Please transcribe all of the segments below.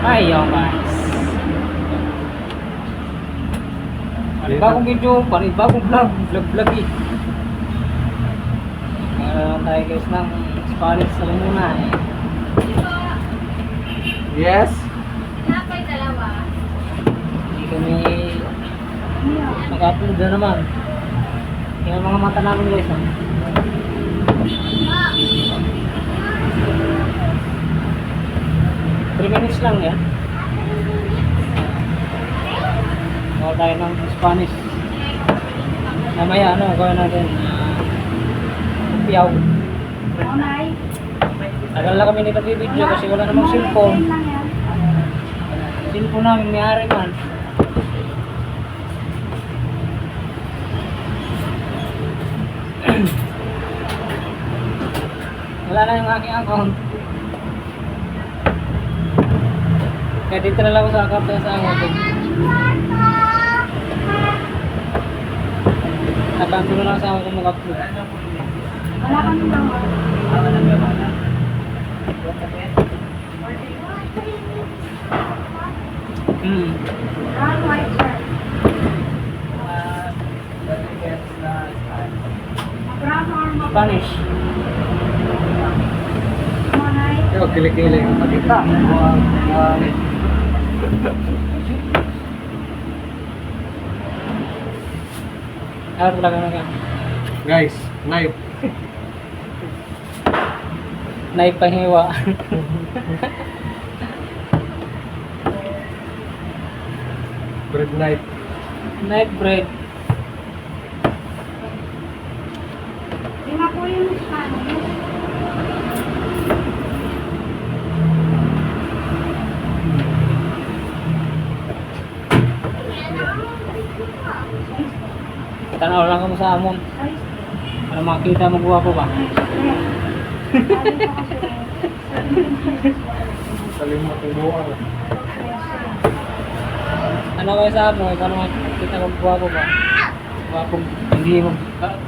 Ayaw guys. Panibagong video, panibagong vlog eh. Meron lang tayo guys ng Spanish sa muna eh. Yes? Napay dalawa. Hindi kami mag-upload na naman. Kaya mga mata namin guys ha. 3 minutes lang yan. Gawa tayo ng Spanish. Namaya ano, gawin natin piyaw. Tagal na kami nito video kasi wala namang cellphone. Cellphone namin may-ari man. Wala na yung aking account. Kaya dito na lang ako sa account sa akin. Account ko na lang sa akin kung mag-upload. Wala kami naman. Brown, white shirt. Brown or Spanish. Manay. Yo, kilikili yung pakita. Ano talaga na Guys, knife. naipahiwa. Bread knife. Night bread. Lima po yung Spanish. Tanaw lang kamo sa amon. Para makita mo guwapo ba? Saling matuluan. Ano kayo sa amon? Para makita mo guwapo ba? Guwapo, hindi mo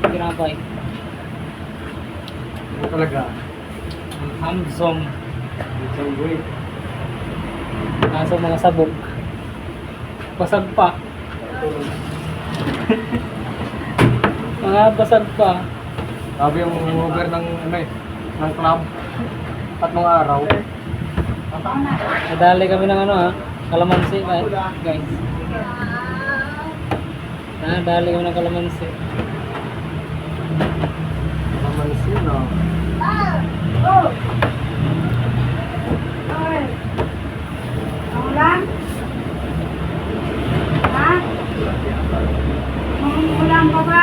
kinapay. Ano talaga? Handsome. Isang great. Kaso mga sabog. Basag pa. Mga basag pa. Sabi yung over ng ano eh, ng club. 3 araw. Nadali kami ng ano ha. Kalamansi guys. Nadali kami ng kalamansi. Naman sila. Ulan? Ha? Ulan pa ba?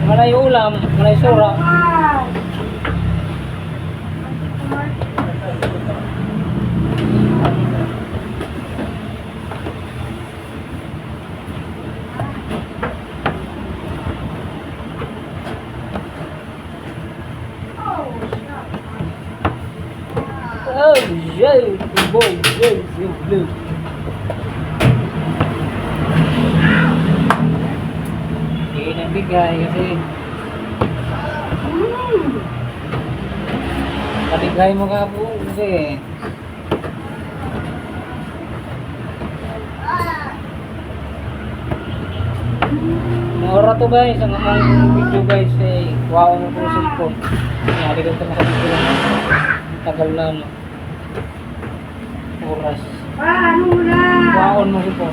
Malay ulam, malay sura. Oh, yeah, boy, yeah, blue. Hindi nabigay kasi nabigay mo ka po kasi naura to guys, ang among video guys eh, wow mo po sa cellphone. Nari ko ito nakabigay lang. Tagal na no. Oras. Ano ulan? Waon mo po.